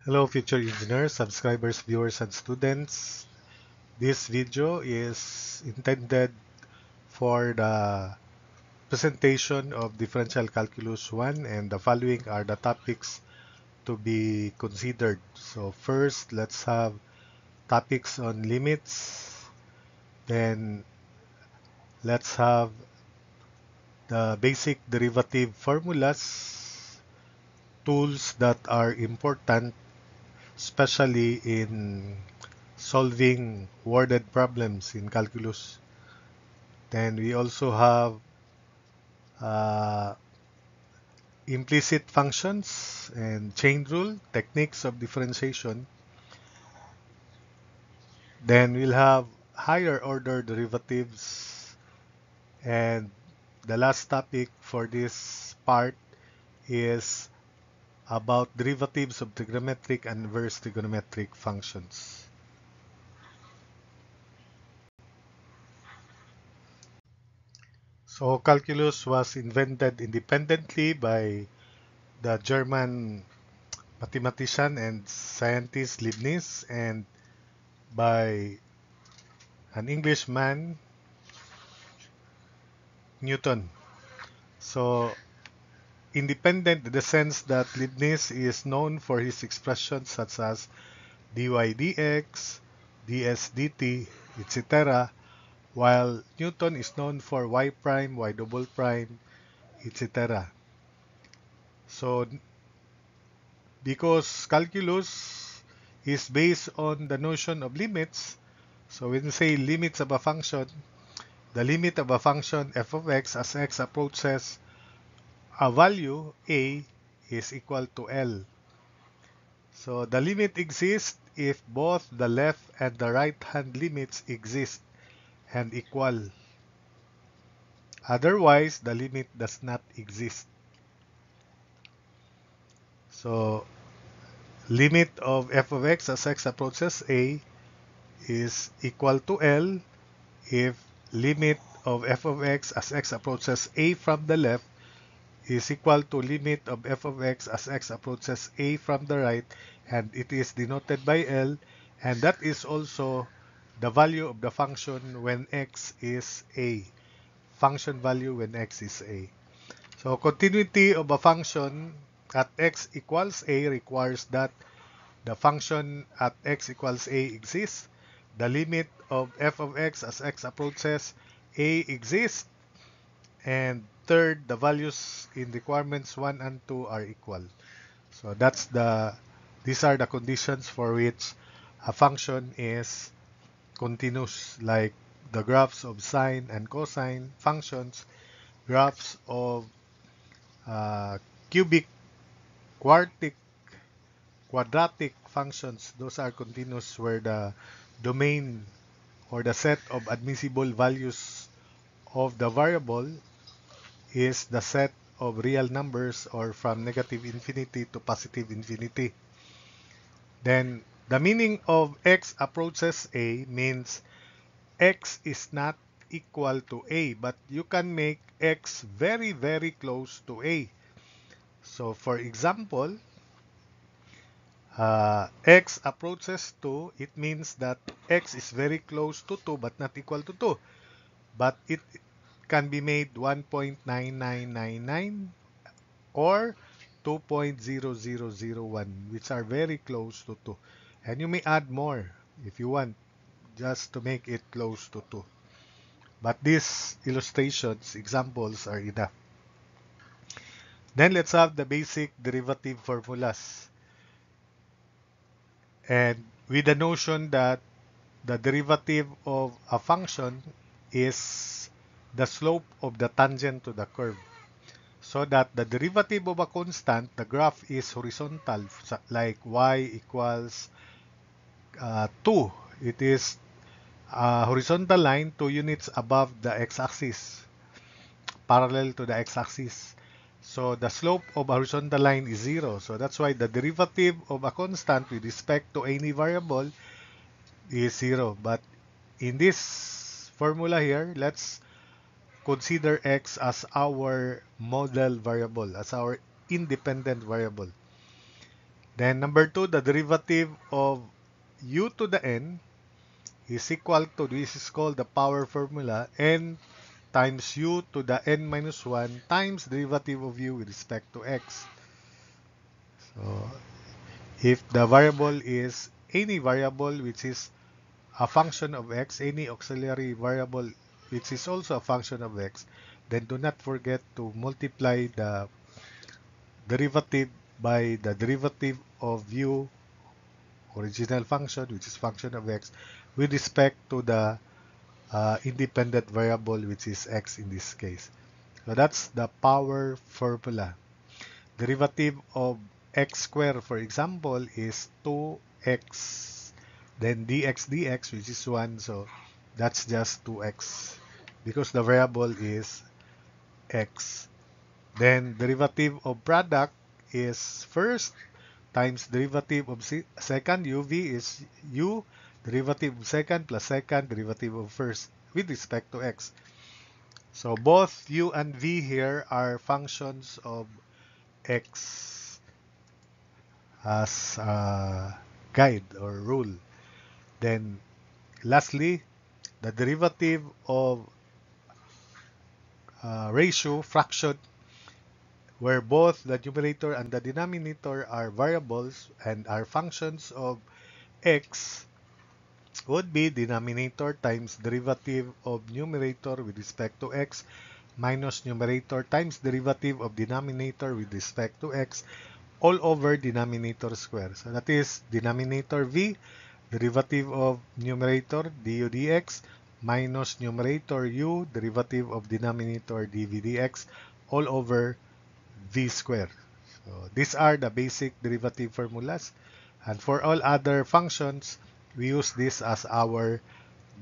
Hello future engineers, subscribers, viewers, and students. This video is intended for the presentation of Differential Calculus 1, and the following are the topics to be considered. So first, let's have topics on limits. Then let's have the basic derivative formulas, tools that are important, especially in solving worded problems in calculus. Then we also have uh, implicit functions and chain rule, techniques of differentiation. Then we'll have higher order derivatives. And the last topic for this part is about derivatives of trigonometric and inverse trigonometric functions. So calculus was invented independently by the German mathematician and scientist Leibniz, and by an Englishman, Newton. So independent in the sense that Leibniz is known for his expressions such as dy dx, ds dt, etc., while Newton is known for y prime, y double prime, etc. So because calculus is based on the notion of limits, so when we say limits of a function, the limit of a function f of x as x approaches a value a is equal to L. So the limit exists if both the left and the right hand limits exist and equal. Otherwise, the limit does not exist. So limit of f of x as x approaches a is equal to L if limit of f of x as x approaches a from the left is equal to limit of f of x as x approaches a from the right, and it is denoted by L, and that is also the value of the function when x is a. Function value when x is a. So continuity of a function at x equals a requires that the function at x equals a exists, the limit of f of x as x approaches a exists, and third, the values in requirements 1 and 2 are equal. So these are the conditions for which a function is continuous, like the graphs of sine and cosine functions, graphs of cubic, quartic, quadratic functions. Those are continuous where the domain or the set of admissible values of the variable is the set of real numbers, or from negative infinity to positive infinity. Then the meaning of x approaches a means x is not equal to a, but you can make x very, very close to a. So for example, x approaches 2, it means that x is very close to 2 but not equal to 2. But it can be made 1.9999 or 2.0001, which are very close to 2. And you may add more if you want, just to make it close to 2. But these illustrations, examples are enough. Then let's have the basic derivative formulas. And with the notion that the derivative of a function is the slope of the tangent to the curve. So that the derivative of a constant, the graph is horizontal, like y equals 2. It is a horizontal line 2 units above the x-axis, parallel to the x-axis. So the slope of a horizontal line is 0. So that's why the derivative of a constant with respect to any variable is 0. But in this formula here, let's consider x as our model variable, as our independent variable. Then number 2, the derivative of u to the n is equal to, this is called the power formula, n times u to the n minus 1 times derivative of u with respect to x. So if the variable is any variable which is a function of x, any auxiliary variable which is also a function of x, then do not forget to multiply the derivative by the derivative of u original function, which is function of x, with respect to the independent variable, which is x in this case. So that's the power formula. Derivative of x squared, for example, is 2x. Then dx, which is 1, so that's just 2x because the variable is x. Then derivative of product is first times derivative of second, uv is u, derivative of second plus second, derivative of first with respect to x. So both u and v here are functions of x as a guide or rule. Then lastly, the derivative of ratio, fraction, where both the numerator and the denominator are variables and are functions of x, would be denominator times derivative of numerator with respect to x minus numerator times derivative of denominator with respect to x all over denominator square. So that is denominator v, derivative of numerator du dx minus numerator u, derivative of denominator dv dx all over v squared. So these are the basic derivative formulas. And for all other functions, we use this as our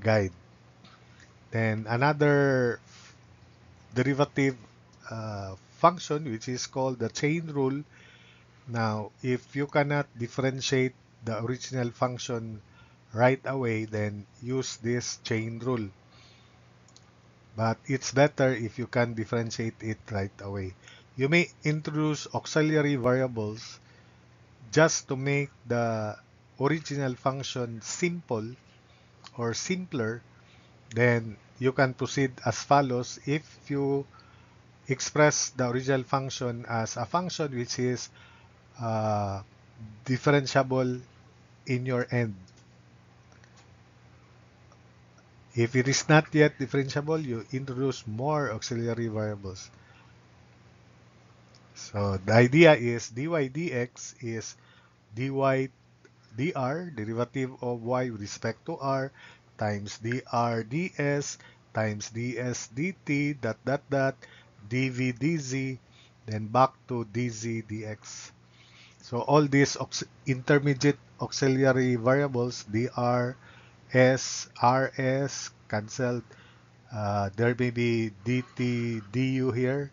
guide. Then another derivative function, which is called the chain rule. Now, if you cannot differentiate the original function right away, then use this chain rule. But it's better if you can differentiate it right away. You may introduce auxiliary variables just to make the original function simple or simpler. Then you can proceed as follows. If you express the original function as a function which is uh, differentiable in your end. If it is not yet differentiable, you introduce more auxiliary variables. So the idea is dy dx is dy dr, derivative of y with respect to r, times dr ds times ds dt dot dot dot dv dz, then back to dz dx. So all these intermediate auxiliary variables, dr, s, rs, cancelled. There may be dt, du here,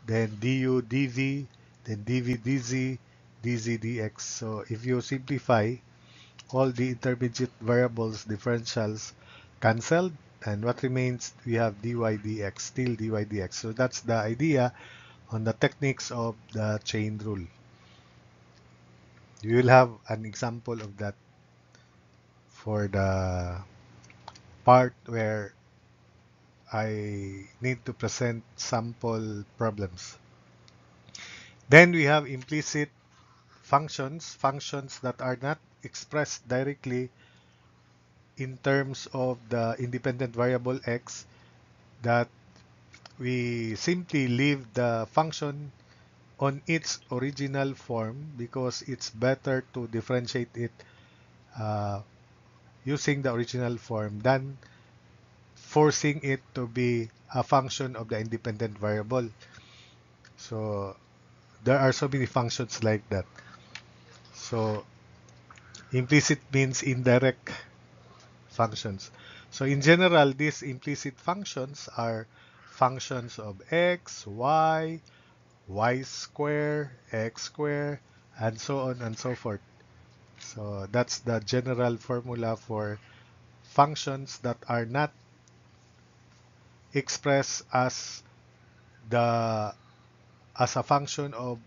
then du, dv, then dv, dz, dz, dx. So if you simplify, all the intermediate variables, differentials, cancelled, and what remains, we have dy dx, still dy dx. So that's the idea on the techniques of the chain rule. You will have an example of that for the part where I need to present sample problems. Then we have implicit functions, functions that are not expressed directly in terms of the independent variable x, that we simply leave the function on its original form because it's better to differentiate it uh, using the original form than forcing it to be a function of the independent variable. So there are so many functions like that. So implicit means indirect functions. So in general, these implicit functions are functions of x, y, y square, x square, and so on and so forth. So that's the general formula for functions that are not expressed as the as a function of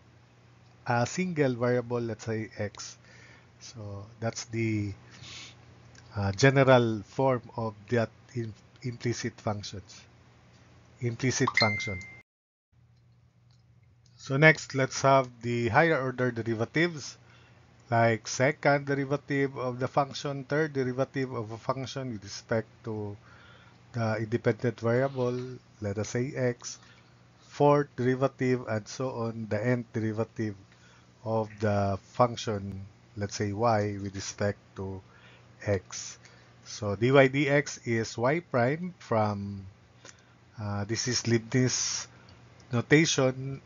a single variable, let's say x. So that's the general form of that implicit functions, implicit function. So next, let's have the higher order derivatives, like second derivative of the function, third derivative of a function with respect to the independent variable, let us say x, fourth derivative, and so on, the nth derivative of the function, let's say y, with respect to x. So dy dx is y prime from, this is Leibniz notation,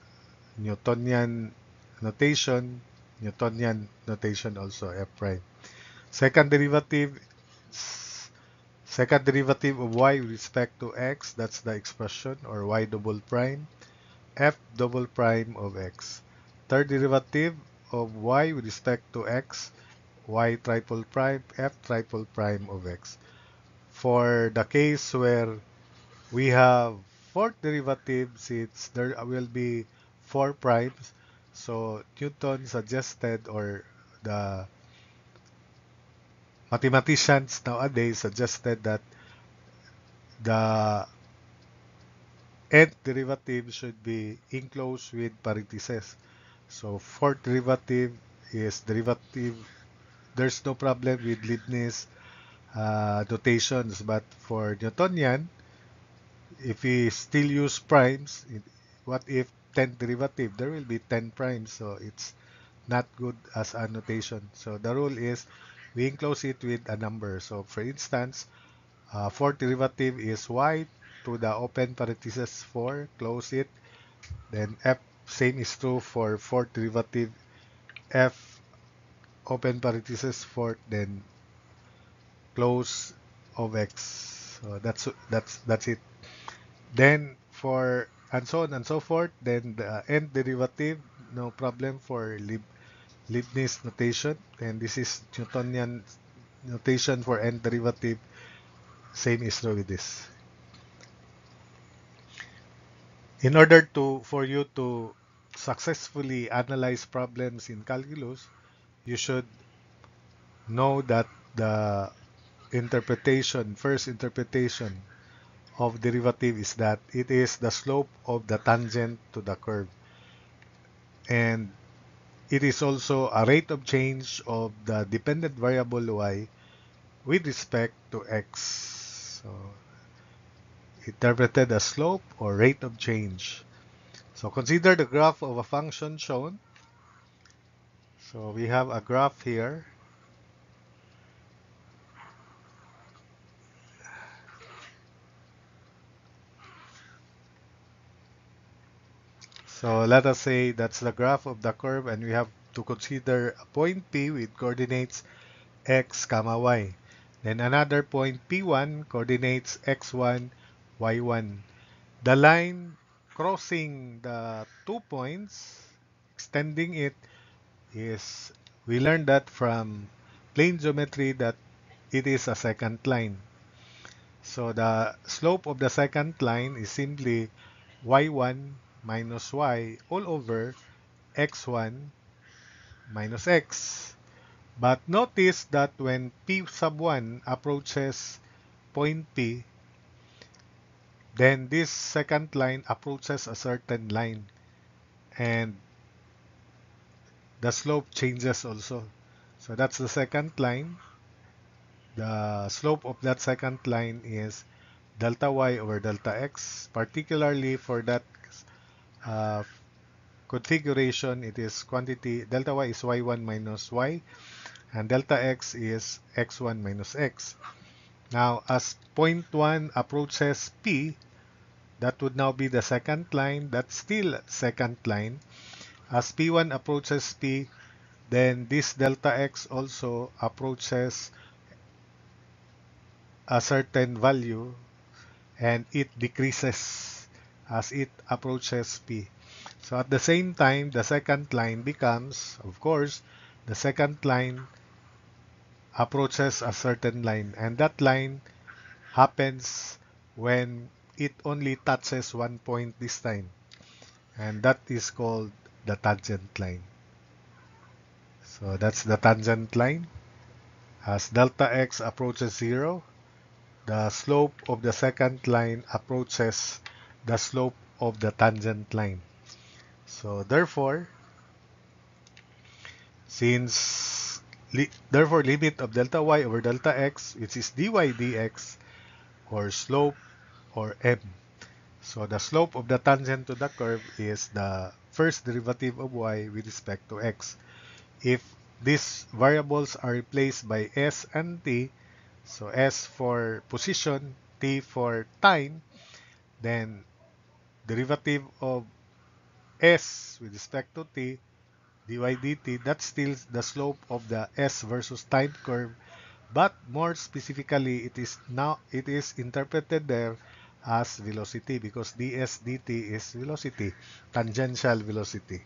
Newtonian notation, Newtonian notation also, f prime. Second derivative, second derivative of y with respect to x, that's the expression, or y double prime, f double prime of x. Third derivative of y with respect to x, y triple prime, f triple prime of x. For the case where we have fourth derivative, since there will be four primes, so Newton suggested, or the mathematicians nowadays suggested, that the nth derivative should be enclosed with parentheses. So fourth derivative is derivative. There's no problem with Leibniz notations, but for Newtonian, if we still use primes, what if 10th derivative? There will be 10 primes, so it's not good as a notation. So the rule is we enclose it with a number. So for instance, fourth derivative is y to the open parenthesis 4, close it. Then f, same is true for fourth derivative, f open parenthesis 4, then close of x. So that's it. Then for and so on and so forth, then the nth derivative, no problem for Leibniz notation. And this is Newtonian notation for nth derivative. Same is true with this. In order for you to successfully analyze problems in calculus, you should know that the first interpretation of derivative is that it is the slope of the tangent to the curve. And it is also a rate of change of the dependent variable y with respect to x. So interpreted as slope or rate of change. So consider the graph of a function shown. So we have a graph here. So let us say that's the graph of the curve, and we have to consider a point P with coordinates x, comma, y. Then another point P1, coordinates x1, y1. The line crossing the 2 points, extending it, is, we learned that from plane geometry, that it is a secant line. So the slope of the secant line is simply y1 minus y all over x1 minus x. But notice that when P sub 1 approaches point P, then this second line approaches a certain line, and the slope changes also. So that's the second line. The slope of that second line is delta y over delta x. Particularly for that uh, configuration, it is quantity, delta y is y1 minus y, and delta x is x1 minus x. Now, as point 1 approaches P, that would now be the second line. That's still second line. As P1 approaches P, then this delta x also approaches a certain value, and it decreases as it approaches P. So at the same time, the second line becomes, of course, the second line approaches a certain line, and that line happens when it only touches one point this time, and that is called the tangent line. So that's the tangent line. As delta x approaches 0, the slope of the second line approaches the slope of the tangent line. So therefore, therefore limit of delta y over delta x, which is dy dx, or slope, or m. So the slope of the tangent to the curve is the first derivative of y with respect to x. If these variables are replaced by s and t, so s for position, t for time, then derivative of s with respect to t, dy dt, that's still the slope of the s versus time curve, but more specifically, it is interpreted there as velocity because ds dt is velocity, tangential velocity.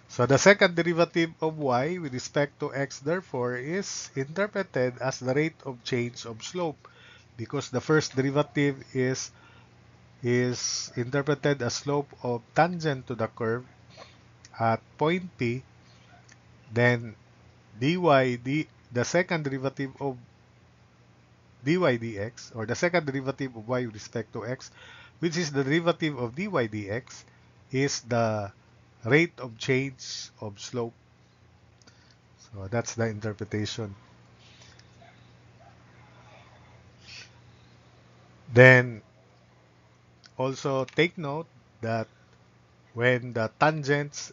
So the second derivative of y with respect to x therefore is interpreted as the rate of change of slope because the first derivative is interpreted as slope of tangent to the curve at point P, then the second derivative of dy dx, or the second derivative of y with respect to x, which is the derivative of dy dx, is the rate of change of slope. So that's the interpretation. Then also take note that when the tangent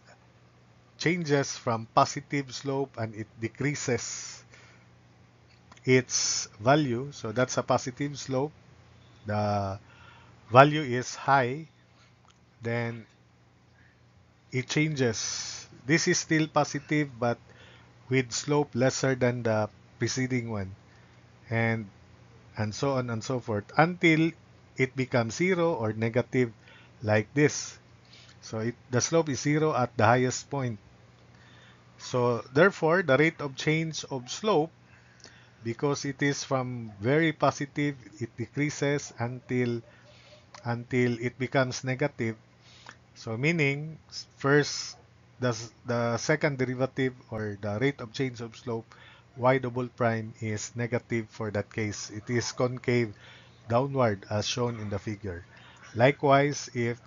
changes from positive slope and it decreases its value, so that's a positive slope, the value is high, then it changes. This is still positive but with slope lesser than the preceding one, and so on and so forth until it becomes zero or negative like this. So the slope is zero at the highest point. So therefore, the rate of change of slope, because it is from very positive, it decreases until it becomes negative. So meaning, first, the second derivative or the rate of change of slope, y double prime, is negative for that case. It is concave downward as shown in the figure. Likewise, if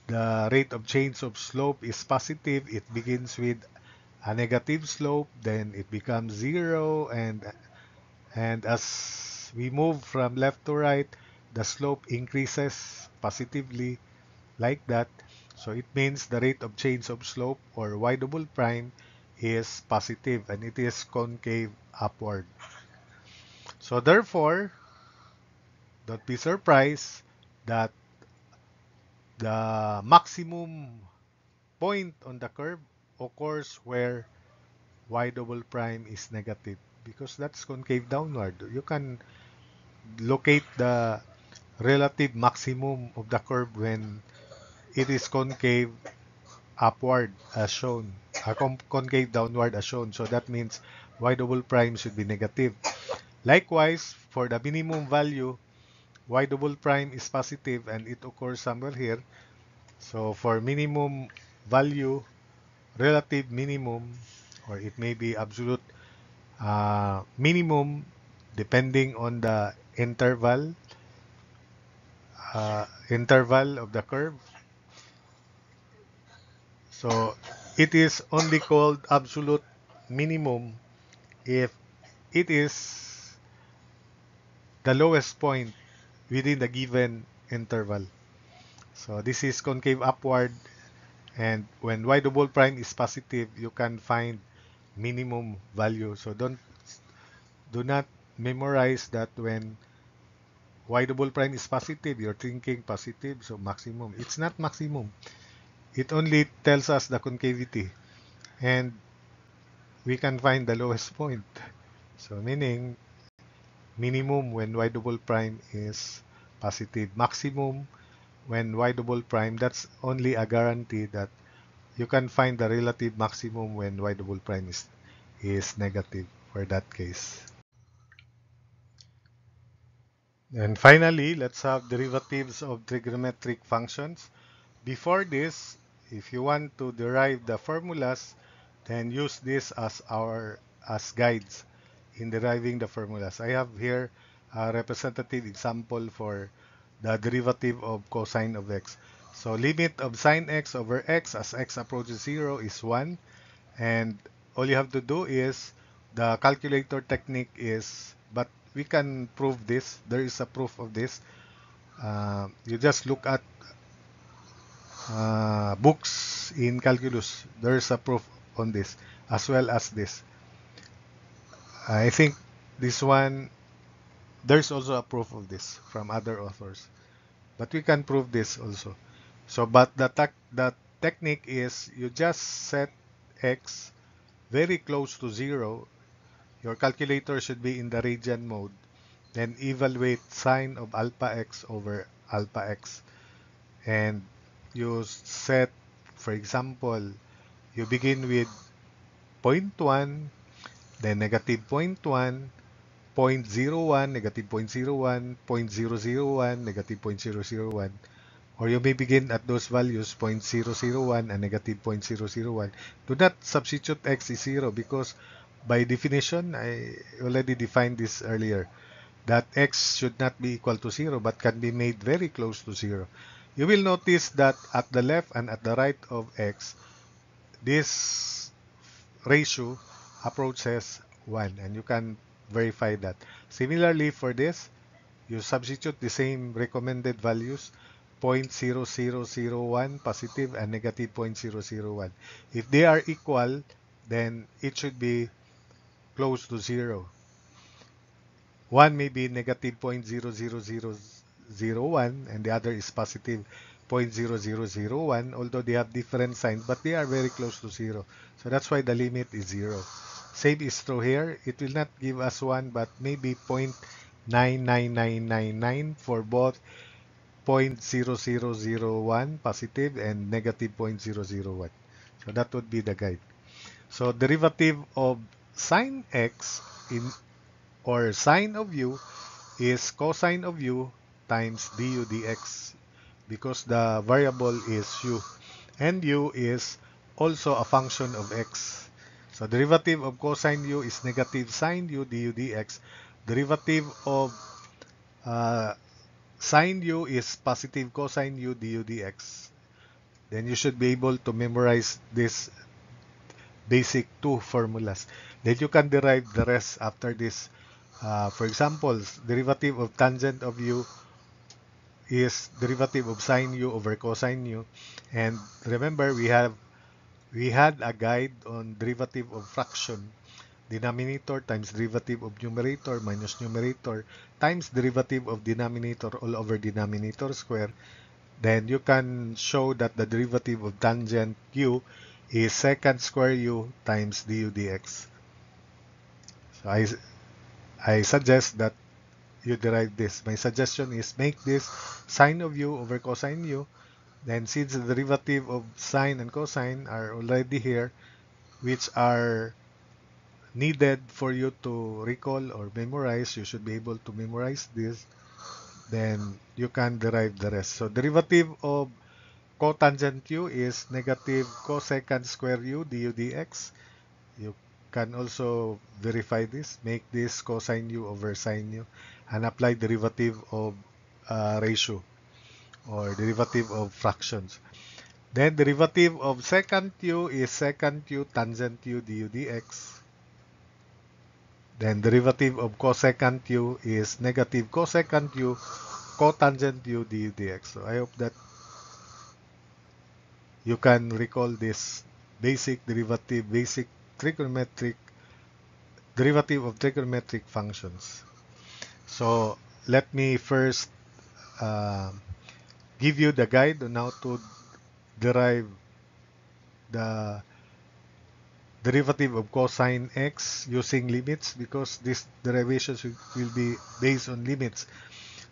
the rate of change of slope is positive, it begins with a negative slope, then it becomes zero, and as we move from left to right, the slope increases positively like that. So it means the rate of change of slope, or y double prime, is positive and it is concave upward. So therefore, don't be surprised that the maximum point on the curve occurs where y double prime is negative because that's concave downward. You can locate the relative maximum of the curve when it is concave upward as shown, concave downward as shown. So that means y double prime should be negative. Likewise, for the minimum value, y double prime is positive and it occurs somewhere here. So for minimum value, relative minimum, or it may be absolute minimum, depending on the interval of the curve. So it is only called absolute minimum if it is the lowest point within the given interval. So this is concave upward, and when y double prime is positive, you can find minimum value. So do not memorize that when y double prime is positive, you're thinking positive, so maximum. It's not maximum. It only tells us the concavity, and we can find the lowest point. So meaning minimum when y double prime is positive. Maximum when y double prime, that's only a guarantee that you can find the relative maximum when y double prime is negative for that case. And finally, let's have derivatives of trigonometric functions. Before this, if you want to derive the formulas, then use this as guides in deriving the formulas. I have here a representative example for the derivative of cosine of x. So limit of sine x over x as x approaches 0 is 1, and all you have to do is the calculator technique is, but we can prove this. There is a proof of this. You just look at books in calculus. There's a proof on this as well as this. I think this one, there's also a proof of this from other authors, but we can prove this also. So, but the technique is you just set x very close to 0. Your calculator should be in the radian mode. Then evaluate sine of alpha x over alpha x. And you set, for example, you begin with 0.1, then negative 0.1, 0.01, negative 0.01, 0.001, negative 0.001. Or you may begin at those values 0.001 and negative 0.001. Do not substitute x is 0 because by definition, I already defined this earlier, that x should not be equal to 0 but can be made very close to 0. You will notice that at the left and at the right of x, this ratio approaches 1, and you can verify that. Similarly for this, you substitute the same recommended values, 0.0001 positive and negative 0.001. If they are equal, then it should be close to 0. One may be negative 0.00001 and the other is positive 0.0001, although they have different signs, but they are very close to 0. So that's why the limit is 0. Same is true here. It will not give us 1, but maybe 0.99999 for both 0.0001 positive and negative 0.001. So that would be the guide. So derivative of sine x in or sine of u is cosine of u times du dx, because the variable is u and u is also a function of x. So derivative of cosine u is negative sine u du dx. Derivative of sine u is positive cosine u du dx. Then you should be able to memorize this basic two formulas. Then you can derive the rest after this. For example, derivative of tangent of u is derivative of sine u over cosine u. And remember, we had a guide on derivative of fraction. Denominator times derivative of numerator minus numerator times derivative of denominator all over denominator square. Then you can show that the derivative of tangent u is secant square u times du dx. So I suggest that you derive this. My suggestion is make this sine of u over cosine u. Then since the derivative of sine and cosine are already here, which are needed for you to recall or memorize, you should be able to memorize this. Then you can derive the rest. So derivative of cotangent u is negative cosecant square u du dx. You can also verify this. Make this cosine u over sine u and apply derivative of ratio or derivative of fractions. Then derivative of secant u is secant u tangent u du dx. Then derivative of cosecant u is negative cosecant u cotangent u du dx. So I hope that you can recall this basic derivative, basic trigonometric derivative of trigonometric functions. So let me first give you the guide on how to derive the derivative of cosine x using limits, because this derivation will be based on limits.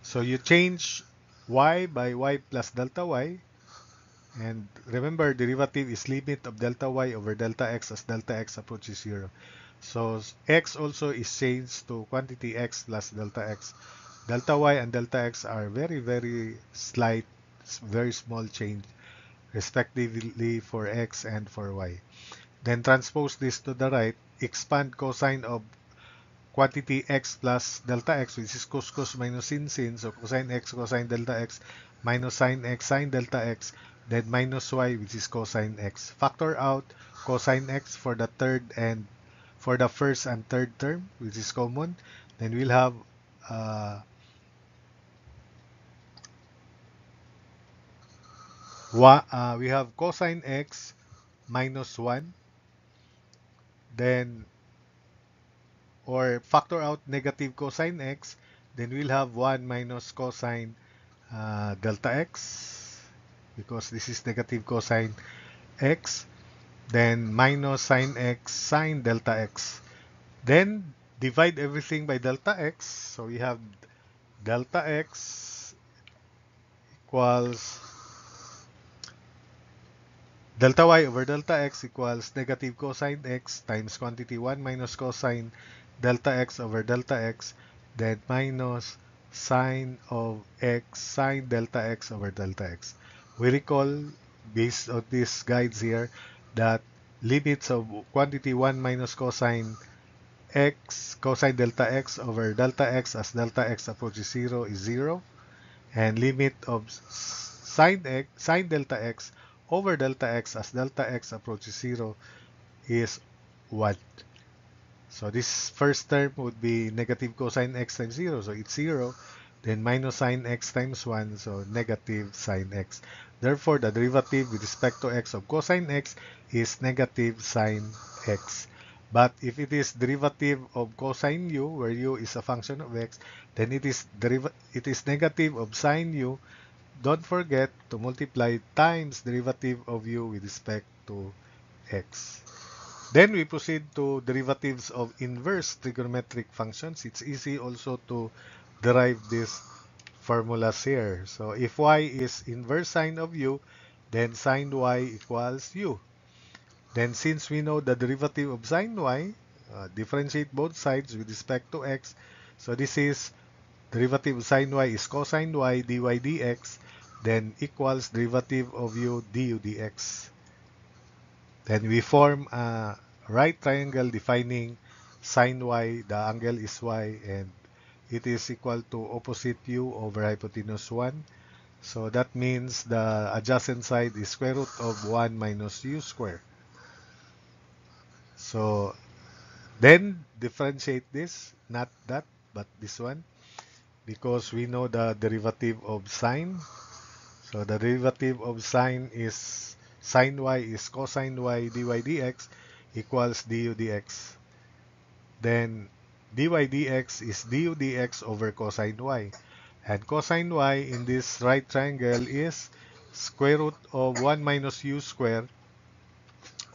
So you change y by y plus delta y, and remember derivative is limit of delta y over delta x as delta x approaches 0. So x also is changed to quantity x plus delta x. Delta y and delta x are very, very slight, very small change respectively for x and for y. Then transpose this to the right, expand cosine of quantity x plus delta x, which is cos minus sin. So cosine x cosine delta x minus sin x sin delta x, then minus y, which is cosine x. Factor out cosine x for the first and third term, which is common. Then we'll have we have cosine x minus 1, then or factor out negative cosine x, then we'll have 1 minus cosine delta x, because this is negative cosine x, then minus sine x sine delta x. Then divide everything by delta x, so we have delta x equals delta y over delta x equals negative cosine x times quantity 1 minus cosine delta x over delta x, then minus sine of x sine delta x over delta x. We recall, based on these guides here, that limits of quantity 1 minus cosine x cosine delta x over delta x as delta x approaches 0 is 0, and limit of sine delta x over delta x as delta x approaches 0 is 1. So this first term would be negative cosine x times 0, so it's 0. Then minus sine x times 1, so negative sine x. Therefore, the derivative with respect to x of cosine x is negative sine x. But if it is derivative of cosine u, where u is a function of x, then it is negative of sine u. Don't forget to multiply times derivative of u with respect to x. Then we proceed to derivatives of inverse trigonometric functions. It's easy also to derive these formulas here. So if y is inverse sine of u, then sine y equals u. Then since we know the derivative of sine y, differentiate both sides with respect to x. So this is derivative of sine y is cosine y dy dx, then equals derivative of u du dx. Then we form a right triangle defining sine y, the angle is y, and it is equal to opposite u over hypotenuse 1. So that means the adjacent side is square root of 1 minus u square. So then differentiate this, not that, but this one, because we know the derivative of sine. So the derivative of sine is sine y is cosine y dy dx equals du dx. Then dy dx is du dx over cosine y. And cosine y in this right triangle is square root of 1 minus u square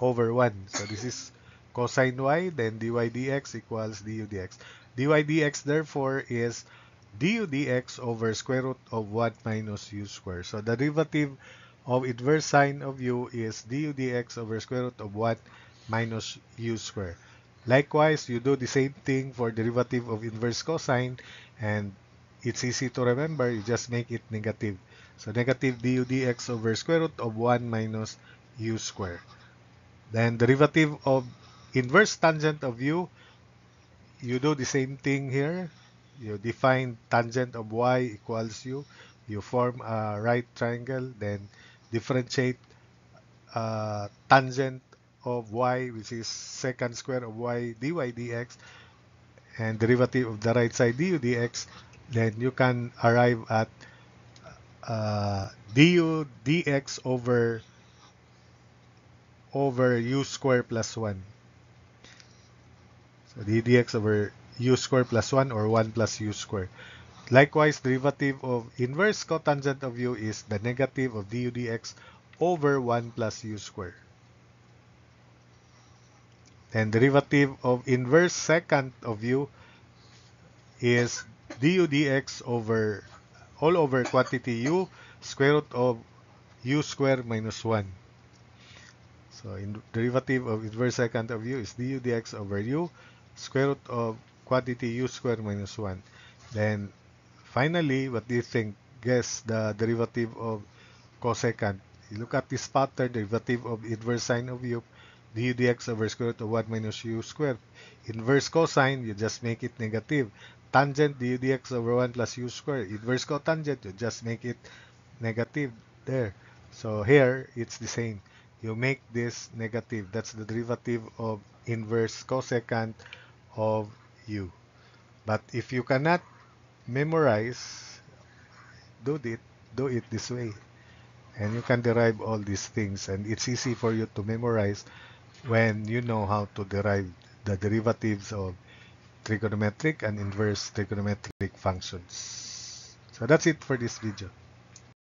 over 1. So this is cosine y, then dy dx equals du dx. dy dx therefore is du dx over square root of 1 minus u square. So the derivative of inverse sine of u is du dx over square root of 1 minus u square. Likewise, you do the same thing for derivative of inverse cosine, and it's easy to remember, you just make it negative. So negative du dx over square root of 1 minus u square. Then derivative of inverse tangent of u, you do the same thing here. You define tangent of y equals u. You form a right triangle, then differentiate tangent of y, which is secant square of y dy dx, and derivative of the right side du dx. Then you can arrive at du dx over u square plus 1. So du dx over u square plus 1, or 1 plus u square. Likewise, derivative of inverse cotangent of u is the negative of du dx over 1 plus u square. And derivative of inverse secant of u is du dx over all over quantity u square root of u square minus 1. So in derivative of inverse secant of u is du dx over u square root of quantity u square minus 1. Then finally, what do you think? Guess the derivative of cosecant. You look at this pattern, derivative of inverse sine of u, du dx over square root of 1 minus u squared. Inverse cosine, you just make it negative. Tangent du dx over 1 plus u squared. Inverse cotangent, you just make it negative there. So here, it's the same. You make this negative. That's the derivative of inverse cosecant of u. But if you cannot memorize, do it, do it this way. And you can derive all these things. And it's easy for you to memorize when you know how to derive the derivatives of trigonometric and inverse trigonometric functions. So that's it for this video.